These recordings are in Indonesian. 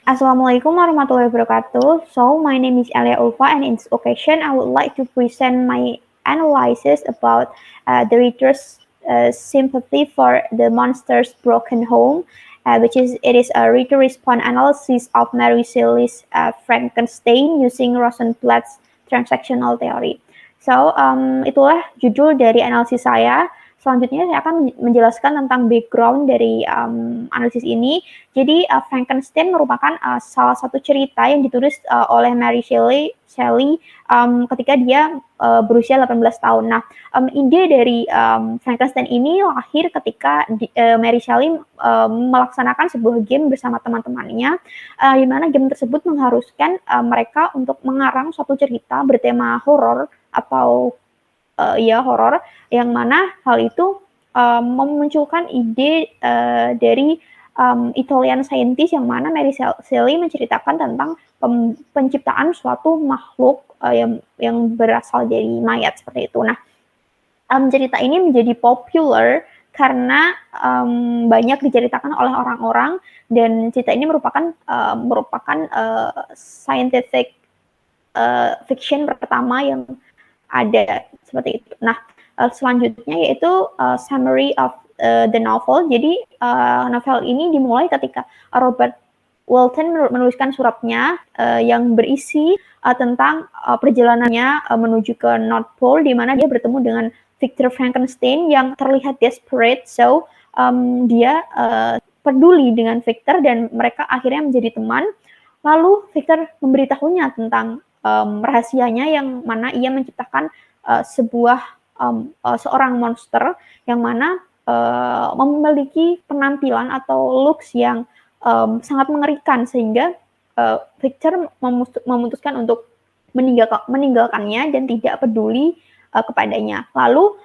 Assalamualaikum warahmatullahi wabarakatuh. So, my name is Elia Ulfa, and in this occasion, I would like to present my analysis about the reader's sympathy for the monster's broken home, which is it is a reader response analysis of Mary Shelley's Frankenstein using Rosenblatt's transactional theory. So, itulah judul dari analisis saya. Selanjutnya saya akan menjelaskan tentang background dari analisis ini. Jadi Frankenstein merupakan salah satu cerita yang ditulis oleh Mary Shelley ketika dia berusia 18 tahun. Nah, ide dari Frankenstein ini lahir ketika Mary Shelley melaksanakan sebuah game bersama teman-temannya, di mana game tersebut mengharuskan mereka untuk mengarang suatu cerita bertema horor atau horor, yang mana hal itu memunculkan ide dari Italian scientist, yang mana Mary Shelley menceritakan tentang penciptaan suatu makhluk yang berasal dari mayat seperti itu. Nah, cerita ini menjadi populer karena banyak diceritakan oleh orang-orang, dan cerita ini merupakan scientific fiction pertama yang ada seperti itu. Nah, selanjutnya yaitu summary of the novel. Jadi novel ini dimulai ketika Robert Walton menuliskan suratnya yang berisi tentang perjalanannya menuju ke North Pole, di mana dia bertemu dengan Victor Frankenstein yang terlihat desperate. So dia peduli dengan Victor dan mereka akhirnya menjadi teman. Lalu Victor memberitahunya tentang rahasianya, yang mana ia menciptakan seorang monster yang mana memiliki penampilan atau looks yang sangat mengerikan, sehingga Victor memutuskan untuk meninggalkannya dan tidak peduli kepadanya. Lalu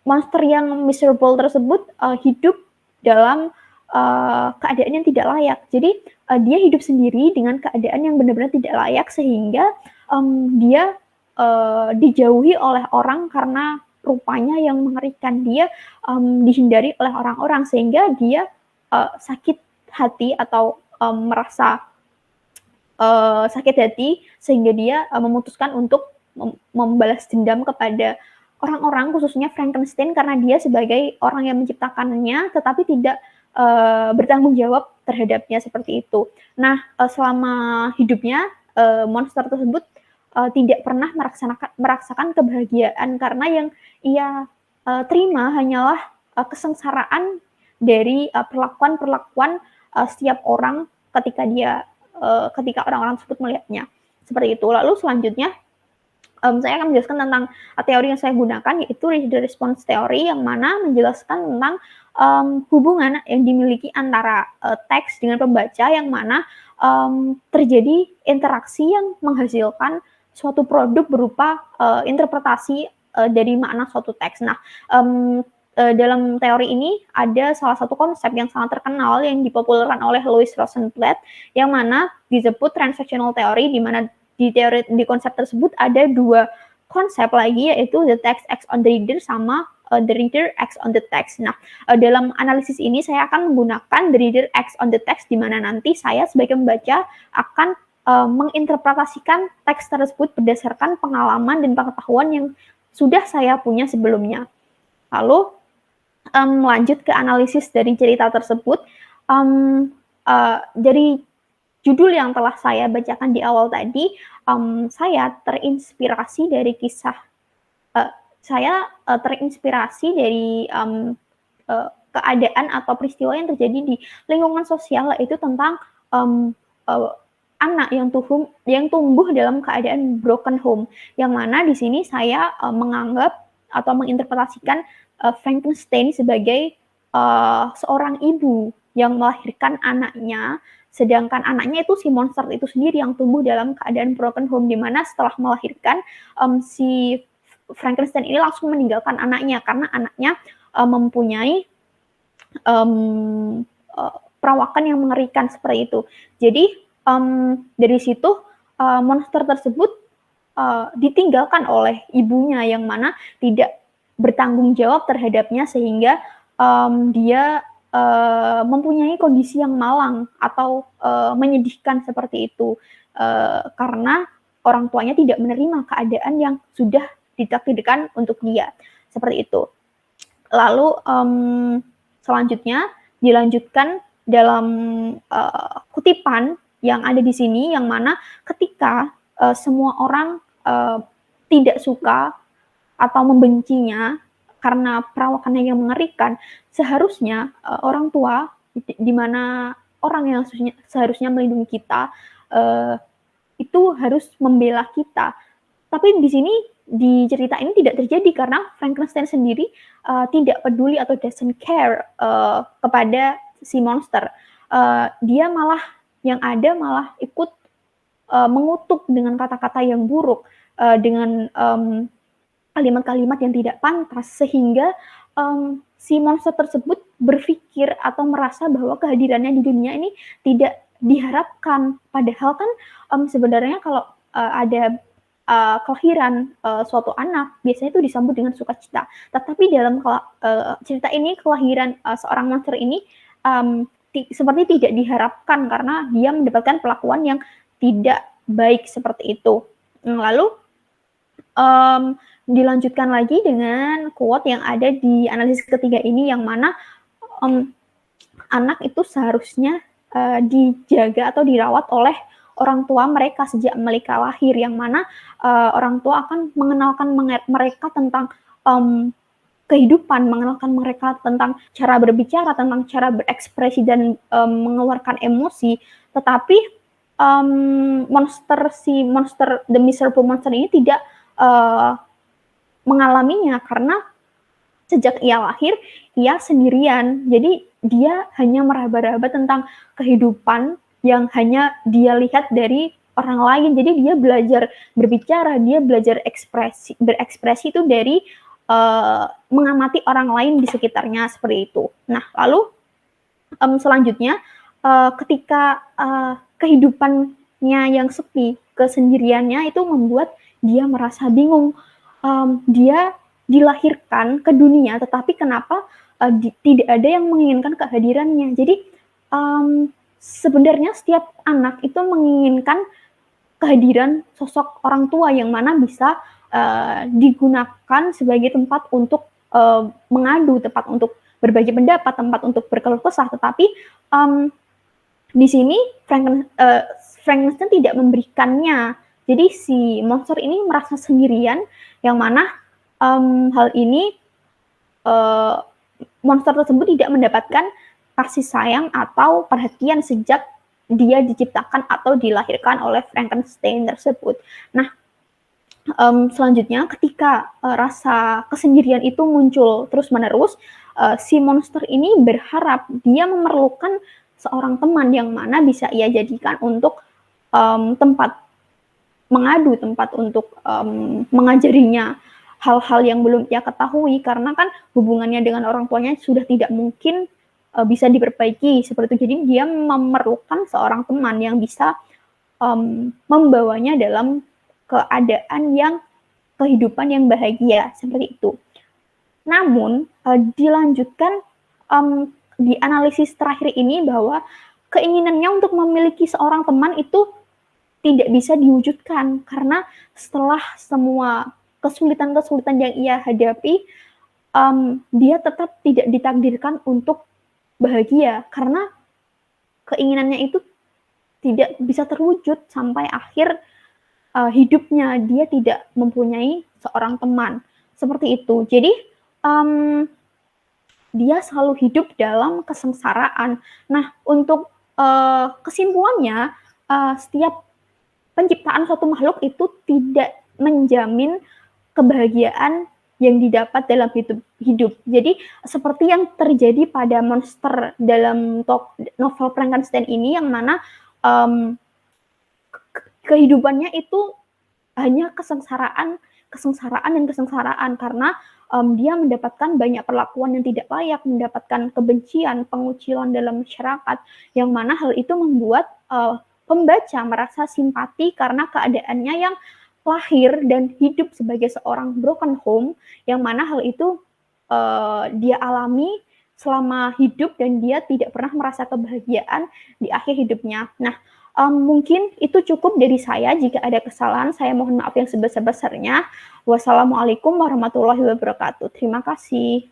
monster yang miserable tersebut hidup dalam keadaan yang tidak layak. Jadi dia hidup sendiri dengan keadaan yang benar-benar tidak layak, sehingga dia dijauhi oleh orang karena rupanya yang mengerikan. Dia dihindari oleh orang-orang, sehingga dia sakit hati atau merasa sakit hati, sehingga dia memutuskan untuk membalas dendam kepada orang-orang, khususnya Frankenstein, karena dia sebagai orang yang menciptakannya tetapi tidak bertanggung jawab terhadapnya seperti itu. Nah, selama hidupnya monster tersebut tidak pernah merasakan kebahagiaan, karena yang ia terima hanyalah kesengsaraan dari perlakuan setiap orang ketika orang-orang tersebut melihatnya seperti itu. Lalu selanjutnya saya akan menjelaskan tentang teori yang saya gunakan, yaitu reader response theory, yang mana menjelaskan tentang hubungan yang dimiliki antara teks dengan pembaca, yang mana terjadi interaksi yang menghasilkan suatu produk berupa interpretasi dari makna suatu teks. Nah, dalam teori ini ada salah satu konsep yang sangat terkenal yang dipopulerkan oleh Louis Rosenblatt, yang mana disebut transactional theory, di mana di konsep tersebut ada dua konsep lagi, yaitu the text acts on the reader sama the reader acts on the text. Nah, dalam analisis ini saya akan menggunakan the reader acts on the text, di mana nanti saya sebagai pembaca akan menginterpretasikan teks tersebut berdasarkan pengalaman dan pengetahuan yang sudah saya punya sebelumnya. Lalu lanjut ke analisis dari cerita tersebut. Dari judul yang telah saya bacakan di awal tadi, saya terinspirasi dari keadaan atau peristiwa yang terjadi di lingkungan sosial, yaitu tentang anak yang tumbuh dalam keadaan broken home, yang mana di sini saya menganggap atau menginterpretasikan Frankenstein sebagai seorang ibu yang melahirkan anaknya, sedangkan anaknya itu si monster itu sendiri yang tumbuh dalam keadaan broken home, di mana setelah melahirkan si Frankenstein ini langsung meninggalkan anaknya karena anaknya mempunyai perawakan yang mengerikan seperti itu. Jadi dari situ monster tersebut ditinggalkan oleh ibunya, yang mana tidak bertanggung jawab terhadapnya, sehingga dia mempunyai kondisi yang malang atau menyedihkan seperti itu, karena orang tuanya tidak menerima keadaan yang sudah ditakdirkan untuk dia, seperti itu. Lalu selanjutnya dilanjutkan dalam kutipan yang ada di sini, yang mana ketika semua orang tidak suka atau membencinya karena perawakannya yang mengerikan, seharusnya orang tua, di mana orang yang seharusnya melindungi kita, itu harus membela kita. Tapi di sini, di cerita ini tidak terjadi karena Frankenstein sendiri tidak peduli atau doesn't care kepada si monster. Dia malah, yang ada malah ikut mengutuk dengan kata-kata yang buruk, dengan kalimat-kalimat yang tidak pantas, sehingga si monster tersebut berpikir atau merasa bahwa kehadirannya di dunia ini tidak diharapkan. Padahal kan sebenarnya kalau ada kelahiran suatu anak, biasanya itu disambut dengan sukacita. Tetapi dalam cerita ini, kelahiran seorang monster ini seperti tidak diharapkan karena dia mendapatkan perlakuan yang tidak baik seperti itu. Lalu dilanjutkan lagi dengan quote yang ada di analisis ketiga ini, yang mana anak itu seharusnya dijaga atau dirawat oleh orang tua mereka sejak mereka lahir, yang mana orang tua akan mengenalkan mereka tentang kehidupan, mengenalkan mereka tentang cara berbicara, tentang cara berekspresi dan mengeluarkan emosi. Tetapi The Miserable Monster ini tidak mengalaminya, karena sejak ia lahir, ia sendirian. Jadi dia hanya meraba-raba tentang kehidupan yang hanya dia lihat dari orang lain. Jadi dia belajar berbicara, dia belajar berekspresi itu dari mengamati orang lain di sekitarnya, seperti itu. Nah, lalu selanjutnya, ketika kehidupannya yang sepi, kesendiriannya itu membuat dia merasa bingung. Dia dilahirkan ke dunia, tetapi kenapa tidak ada yang menginginkan kehadirannya. Jadi sebenarnya setiap anak itu menginginkan kehadiran sosok orang tua yang mana bisa digunakan sebagai tempat untuk mengadu, tempat untuk berbagi pendapat, tempat untuk berkeluh kesah. Tetapi di sini Frankenstein tidak memberikannya. Jadi si monster ini merasa sendirian, yang mana hal ini monster tersebut tidak mendapatkan kasih sayang atau perhatian sejak dia diciptakan atau dilahirkan oleh Frankenstein tersebut. Nah, selanjutnya ketika rasa kesendirian itu muncul terus-menerus, si monster ini berharap dia memerlukan seorang teman yang mana bisa ia jadikan untuk tempat mengadu, tempat untuk mengajarinya hal-hal yang belum ia ketahui, karena kan hubungannya dengan orang tuanya sudah tidak mungkin bisa diperbaiki seperti itu. Jadi dia memerlukan seorang teman yang bisa membawanya dalam keadaan yang kehidupan yang bahagia, seperti itu. Namun dilanjutkan di analisis terakhir ini bahwa keinginannya untuk memiliki seorang teman itu tidak bisa diwujudkan, karena setelah semua kesulitan-kesulitan yang ia hadapi, dia tetap tidak ditakdirkan untuk bahagia, karena keinginannya itu tidak bisa terwujud sampai akhir hidupnya. Dia tidak mempunyai seorang teman, seperti itu. Jadi dia selalu hidup dalam kesengsaraan. Nah, untuk kesimpulannya, setiap penciptaan suatu makhluk itu tidak menjamin kebahagiaan yang didapat dalam hidup. Jadi seperti yang terjadi pada monster dalam novel Frankenstein ini, yang mana kehidupannya itu hanya kesengsaraan karena dia mendapatkan banyak perlakuan yang tidak layak, mendapatkan kebencian, pengucilan dalam masyarakat, yang mana hal itu membuat pembaca merasa simpati karena keadaannya yang lahir dan hidup sebagai seorang broken home, yang mana hal itu dia alami selama hidup dan dia tidak pernah merasa kebahagiaan di akhir hidupnya. Nah, mungkin itu cukup dari saya. Jika ada kesalahan, saya mohon maaf yang sebesar-besarnya. Wassalamualaikum warahmatullahi wabarakatuh. Terima kasih.